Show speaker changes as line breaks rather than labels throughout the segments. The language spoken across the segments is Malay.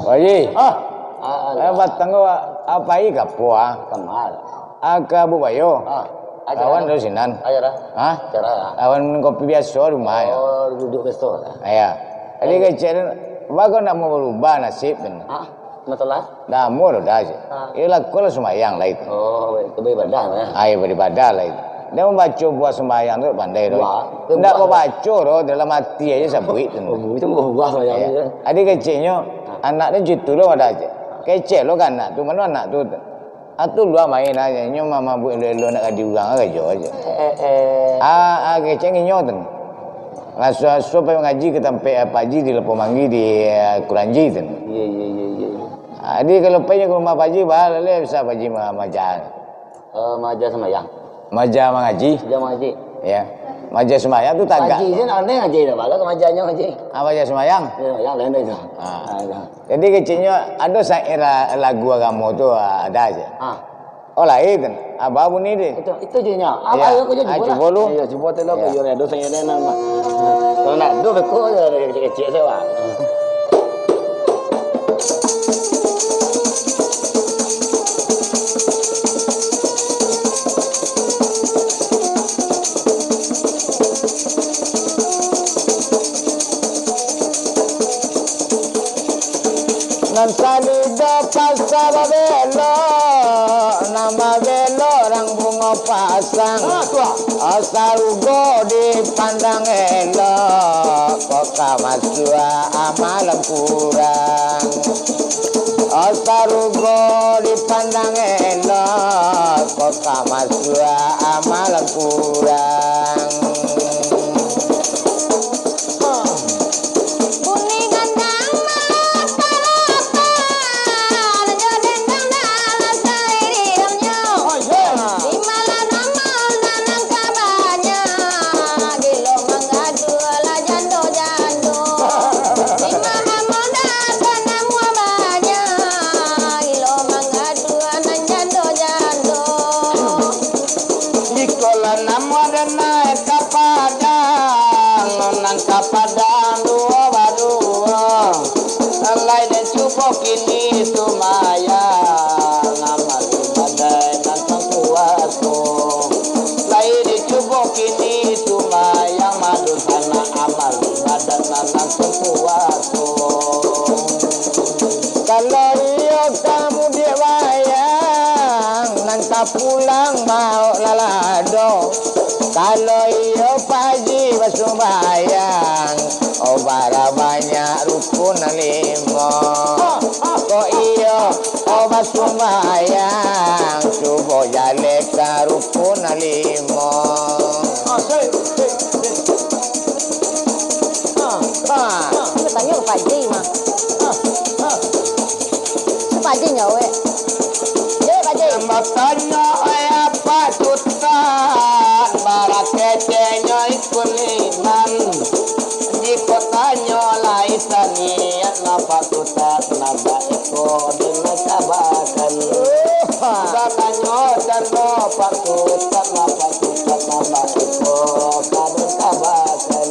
Oye. Batang ko apa ka po
Kamal.
Aga bubayo. Awan do sinan.
Ayara.
Ha?
Cara.
Awan kopi biasa rumah ya.
Oh, duduk besto.
Aya. Jadi kecil bago nak mau berubah nasib kan.
Betul lah.
Dah mur dah je. Ialah kau sembahyang lah itu.
Oh, itu beribadah ya.
Ai beribadah lah itu. Dia membaca buat sembahyang tu pandai tu. Tidak membaca tu dalam hati aja sabui tu.
Oh, itu buah sembahyang.
Adik kecilnya anak dia jitu lo ada aja. Kecil lo kan anak tu mana anak tu. Atu luar main aja. Nyo mama buat lo nak kadi urang aja. Kecil nyo tu. Lasu supaya ngaji ke tempat Paji di Lepo Manggi di Kuranji tu.
Iya.
Adik kalau pergi ke rumah Paji bahal le bisa Paji majah.
Majah sembahyang.
Majah mengaji.
Majah mengaji.
Ya. Majah sembahyang tu tagak.
Ngaji je aneh ngaji dah bala ke majahnya ngaji.
Majah sembahyang?
Ya, yang lain itu.
Jadi kecilnya ada syair lagu agama tu ada aja. Oh lain kan. Abah bunyi dia.
Itu je nya. Apa aku je cuba.
Cuba lu.
Ya, cuba tu lah ko yo ada saya ada nama. Kalau nak do beko kecil saya.
Nan salido pasar belo, nama belo orang bunga pasang. Asal ugo dipandang elok, kok kamasua amalan kurang. Asal ugo dipandang elok, kok kamasua amalan kurang. Padang dua lain dan cukup kini sumaya ngamal badai nantang kuaso lain dan cukup kini sumaya madu sana amal badan nantang kuaso kalau iyo kamu dia wayang nanta pulang mau lalado kalau iyo pagi basumbayang obara banyak rukun lima kok iyo basumbayang coba jaleka rukun lima
tanya ke Pak Haji mah Pak Haji nyawe Pak Haji
matanya apa tutan barak kecenya ikut liman di kotanya laisaniat napa tutat napa eko dinakabakan bakanya dan napa tutat napa eko kadun kabakan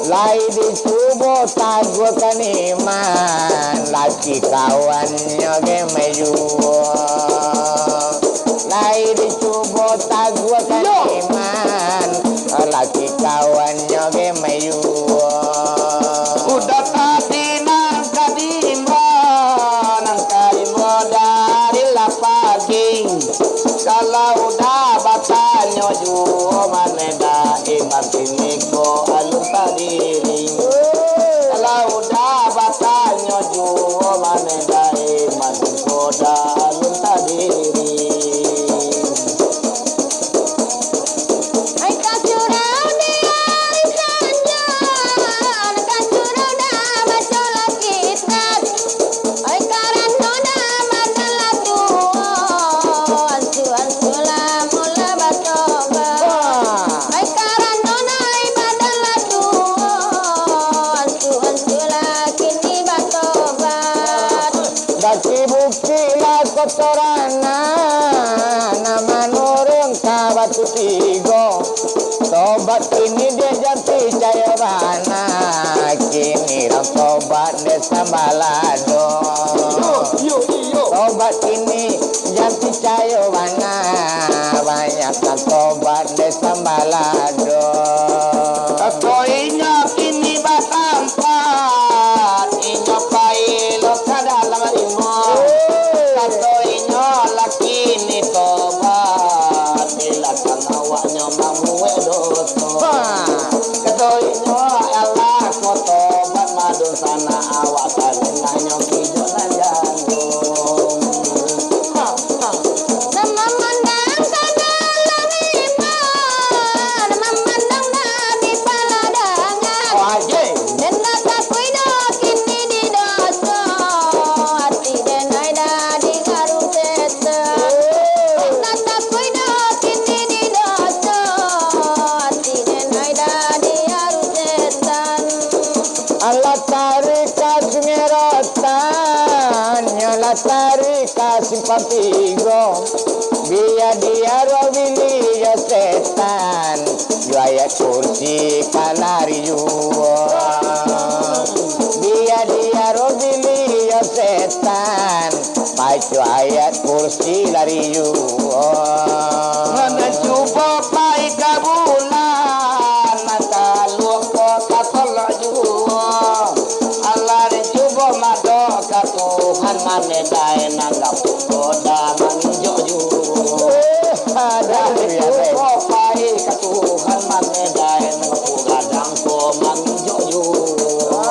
lai dicubo tago kaniman laki kawannya gemeju lai dicubo tago kaniman laki kawannya gemeju udah tadi nang kadimbo dari lapaging kalau udah batanya juo maneda iman tiniko alun tadiri kalau udah batanya juo maneda iman koda alun tadiri
ai ka curang ni
tobat kini dia jati caya mana kini ram tobat desa balado tobat kini jati caya mana banyak tobat desa balado
Katoinya kini batampat inyo pailo kadalam imo katoinya laki ni tobat bila kanawaknya mamuwe doso katoinya Allah ko tobat madun sana awak salinganyo kijo lan jantung
Memandang ke dalam iman, memandang dari paladangan. Dan tak kuido kini di doso, hati denai di garung setan. Dan tak kuido kini di doso, hati denai di garung setan.
Allah tarik sungai rotan nyala tarik simpatigo biar dia robili ya setan ayat kursi kalari juwa biar dia robili ya setan pacu ayat kursi lari juwa
Mana cuba pai kabulan Mata lupa katola jua Allah ni cuba mado ka Tuhan manedai nanggap koda manjo jua
ada
Cuba pai ka Tuhan manedai nanggap gadang ko manjo jua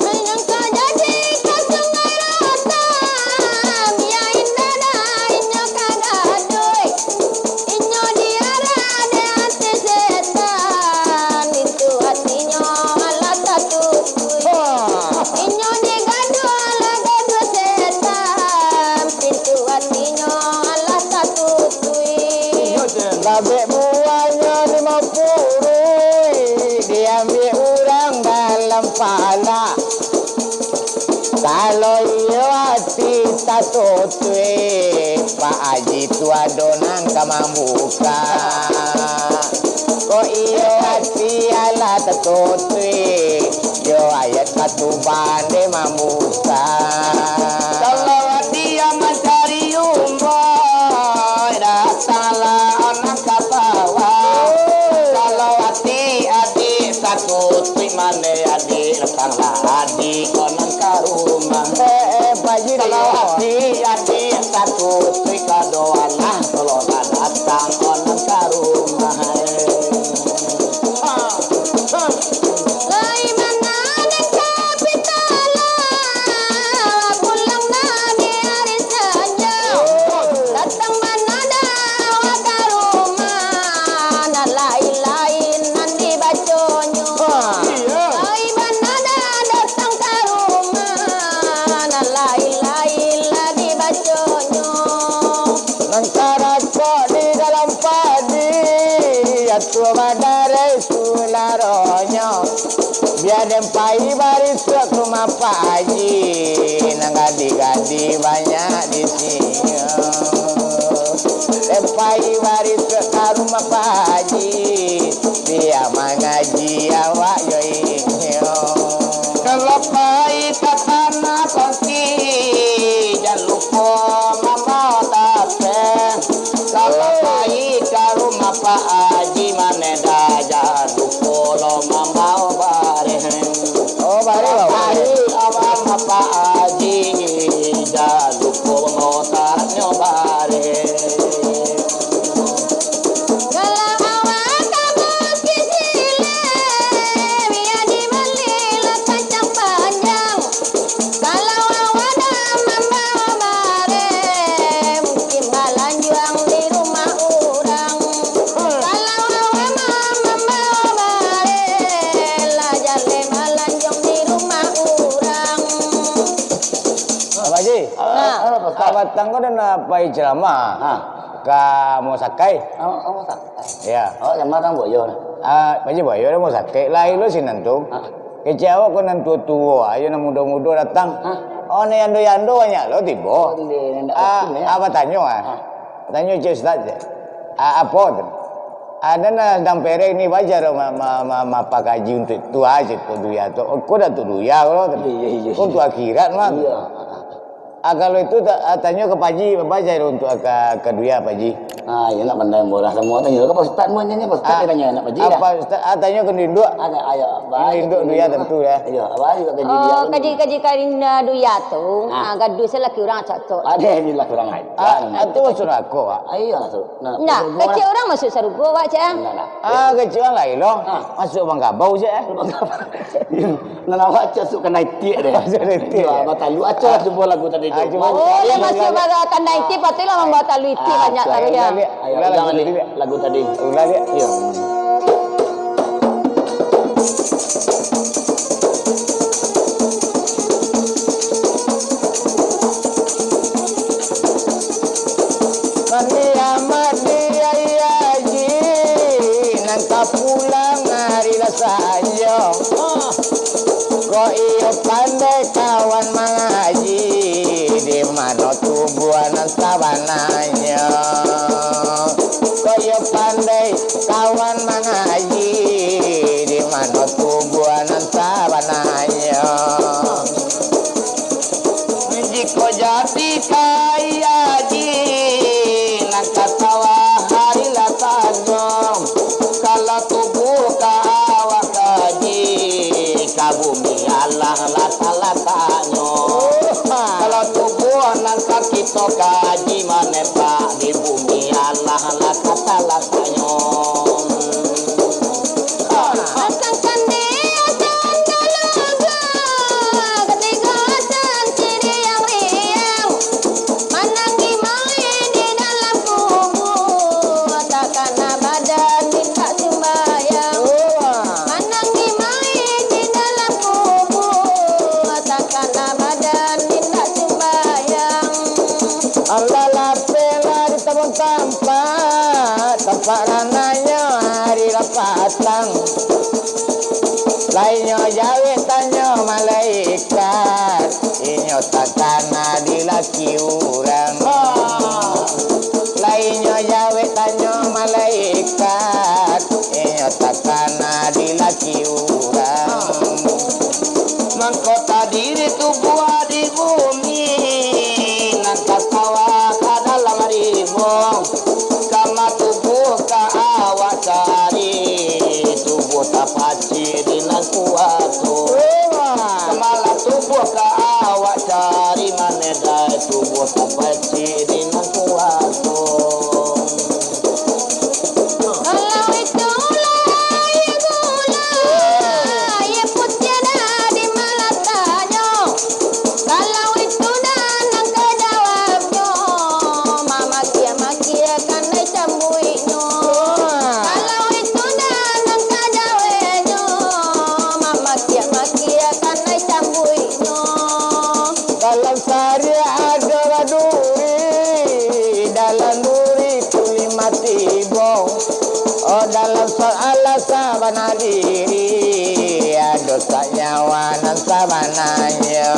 Menyangka jadi ke sungai rotan, biar indah dah inyo kagadoy. Inyo diara de hati setan, itu hatinya Allah tatutui. Inyo digado Allah gado setan, itu hatinya Allah tatutui.
Babe buahnya 50 diambil orang dalam pala kalau iyo hati satu tue Pak Haji tua donang kamambuka kok iyo hati ala satu tue yo ayat satu bande mambuka
Kalau dia mencari umboy datanglah anak kapawa Kalau hati adik satu tui mane adik datanglah adik konan karumah
Pak Haji
Kalau hati adik satu tui kadoalah kalau tak datang konan karumah
Lai mana dek kapitala, pulang nadi hari saja. Datang mana dah ke rumah, na lain-lain nanti baconyo. Lai mana dah datang ke rumah, na lain-lain lagi baconyo.
Nangkarat ko di dalam padi Atu badare sularonyo Biar dempai baris ke rumah Pak Haji Nang gadi-gadi banyak di sini Dempai baris ke rumah Pak Haji Biar mengaji awak yo inyo
Kalau pahit ke tanah kaki jangan lupa mama tape. Kalau pahit ke rumah Pak Haji mana dah jangan lupa lo mama bare.
Oh bare
Kalau
bawa
pahit sama Pak Haji jangan lupa motornya bare.
Kalau awak kamu kisile, biar dibelilah kacang panjang. Kalau awak dah membawa bare, mungkin halan juang di rumah orang. Kalau awak membawa bare, lah jale halan juang di rumah orang.
Pak Haji Kabat tanggo dan apa ceramah Ka mau sakai
Oh, tak.
ya
Oh, yang makan boyo.
Pak Haji boyo mau sakai lahir lo sinantum kecewa ko nan tua ayo na muda-muda datang oh na yando banyak lo tibo apa tanyo tanya Cik Ustaz Apa tu? Ada na dalam perek ni wajar apa kaji untuk tu aja tu dunia tu. Kau dah tu dunia kalau tu. Kau tu akhirat mah. Kalau itu tanya ke Paji, wajar untuk ke dunia Paji.
Ya nak pandai bola semua tanya ke Pak Ustaz mo nya Pak Ustaz tanya nak Paji.
Apa Ustaz tanya ke induk?
Ada ayo.
Induk dunia tentu ya.
Ya, apa juga kaji dia.
Kaji karinda duya tu. Gaduh selaki orang cocok.
Ada ni lah kurang ajar.
Itu maksud aku.
Ayo masuk.
Nah, kecil orang masuk surga wak cak.
Kecil lain loh. Masuk bang kabau je.
Nak baca masuk ke naitik deh.
Masuk naitik.
Ya, baca lu aja jumpa lagu tadi.
Oh, dia masuk akan naik patutlah membawa talu itu banyak taruh ya.
Ayo, jangan lagu tadi.
Ulah dia.
Ya.
Pulang hari saja. Kau iyo pandai kawan mengaji di mana tubuhan sabananya. Kau iyo pandai kawan mengaji di mana tubuhan sabananya. Jika jadi kaya ji nak katawa hari saja. Kalau tubuh kawak kaji kabumi Allah lata-latanya. Kalau tubuh nan sakit kaji manepa di bumi Allah lata-latanya.
Asangkan dia jangan lupa ketika sendiri yang riang menangi main di dalam kubur takkan badan minta sembahyang menangi main di dalam kubur takkan badan minta sembahyang.
Allah lapela di tempat rananya hari lapatang. Lainnya jawe tanya malaikat, inyo takkan dilaki orang. Lainnya jawe tanya malaikat, inyo takkan dilaki orang. Mengkota diri tubuh di bumi, nan katawa ka dalam ribong. Kama tubuh ka awak cari, tubuh tak paci di nan kuatu. Kemala tubuh ka awak cari, mana dah tubuh tak paci di nan kuatu.
Kalau itulah ya gula, ya putiada di malatanya. Kalau itu dan angka jawabnya, mama kia kan cambuinya. Kalau itu dan angka jawabnya, mama kia kan cambuinya.
Dalam sari ada duri, dalam duri tuli mati bong. Oh dalam soal sabana diri, ada tak nyawa nan sabananya.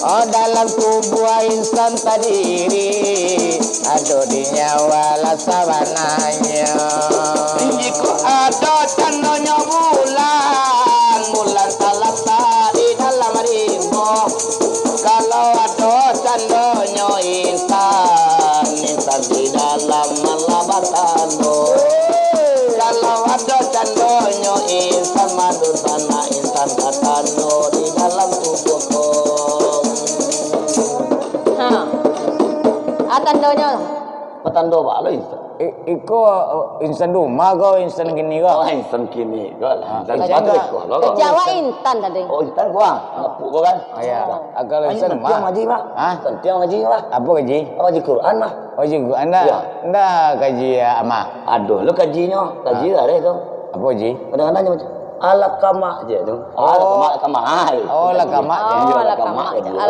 Oh dalam tubuh insan tadiri, ada di nyawa sabananya. Jika ada tandanya bulan, bulan talata di dalam rimbo. Kalau ada tandanya insan, insan di dalam malabatano. Kalau ada tandanya insan madu sana, insan katano di dalam tubuhku.
Tandanya
Petando ba lo insan?
Iko insan rumah kau insan gini kau.
Oh, insan kini kau lah. Insan
Kerja
pabrik kau lo.
Jawa intan tadi.
Oh, insan gua. Ngepuk kau kan?
Ya, kalau insan
Tiang
rumah.
ngaji mah.
Hah?
Tiang ngaji mah.
Apa kaji?
Oh, ngaji Quran mah.
Oh cikgu anda,
Ya.
anda kaji ama.
Aduh, lu kajinya. Kaji lah deh tu.
Apa kaji?
Kadang-kadang macam ala kama je tu. Ala kama.
Oh lakamak je.
Oh, ala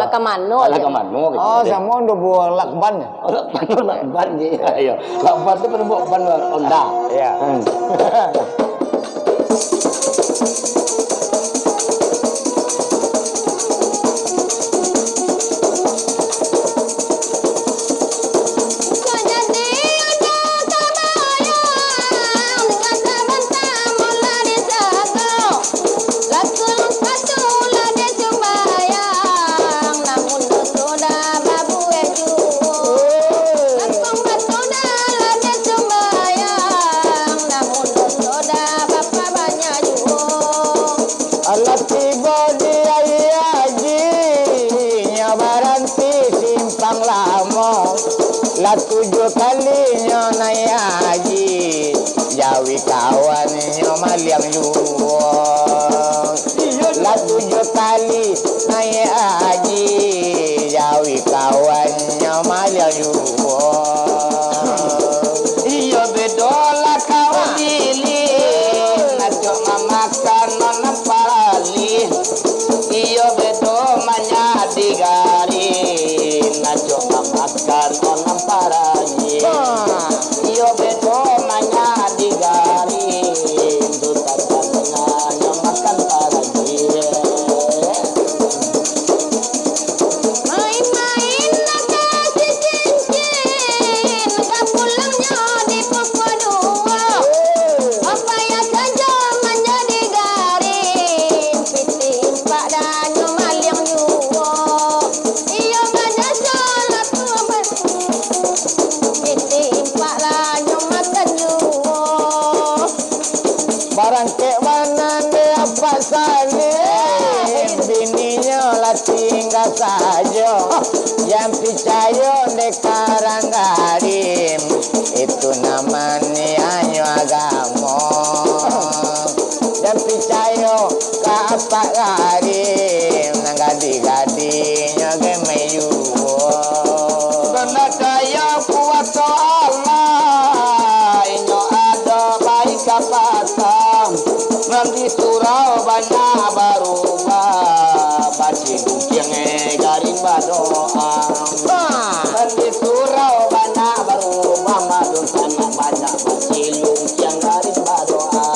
kamano.
Ala kamano.
Oh sama udah buang lakban.
Oh, lakban je. Ayo. Lakban tu pernah buat ban Honda.
Ya.
Jadi
Lah 7 kalinya naik haji, jawi kawannya maliang juga. Lah 7 kali naik haji, jawi kawannya maliang juga.
Iya bedola kawan dili, najo mamakan nonam parali. Iya bedo manya digari, najo mamakan nonam parali. Iya bedo manya digari, dutan tangannya makan parali.
Main-main nak kasih cincin, nak pulangnya di pukul 2. Apa ya saja menjadi garing, piti empat dan nyomal yang juga. Ia baca salat tua piti empat lah nyomakan juga.
Barang kek mana dia apa salih, bininya lah tinggal saja. Yang percaya dekarang garim, itu namanya hanya agama. Dan percaya ke apa garim, nang gadi-gadinya gemeyu.
Karena kaya kuasa Allah, inyo ada baik kapasam. Nanti surau banyak berubah, baci dukiang garing badoa. Nanti surau banyak berubah, madun tanah banyak baci dukiang garing badoa.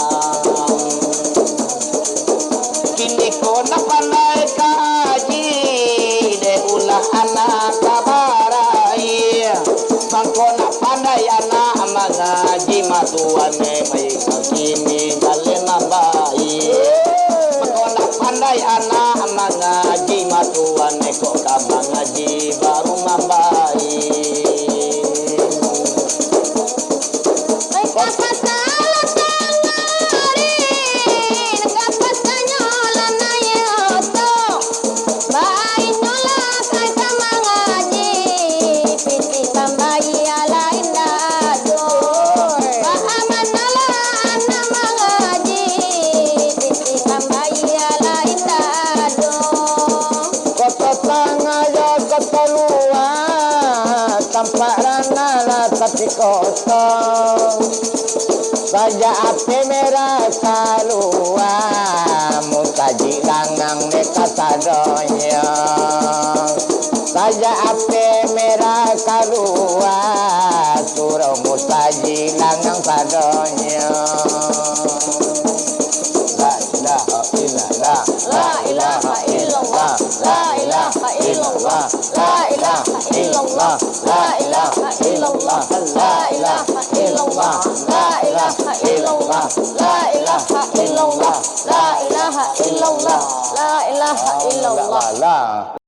Kini kona pandai kaji, deh ulah anak kabarai. Mangkona pandai anak mengaji, matuan mai kini jalen nambai. Mangkona pandai anak mengaji, matuan kok kabang ngaji baru mambai.
Kata salah tangarin, kata sanyola na yoto. Baik nyola kay sama ngaji, piti tambayi alain dado. Paaman nala anak mengaji, piti tambayi alain dado.
Kota tangaya kota luar, tampak rana lah tapi kosong. Saja api merah keluar, mutaji langang dekat sadonya. Saja api merah keluar, suruh mutaji langang sadonya. La ilaha illallah,
La ilaha illallah, la ilaha illallah, la ilaha illallah, la ilaha illallah, la ilaha illallah, la ilaha illallah, la ilaha illallah, la ilaha illallah, la ilaha illallah.
la.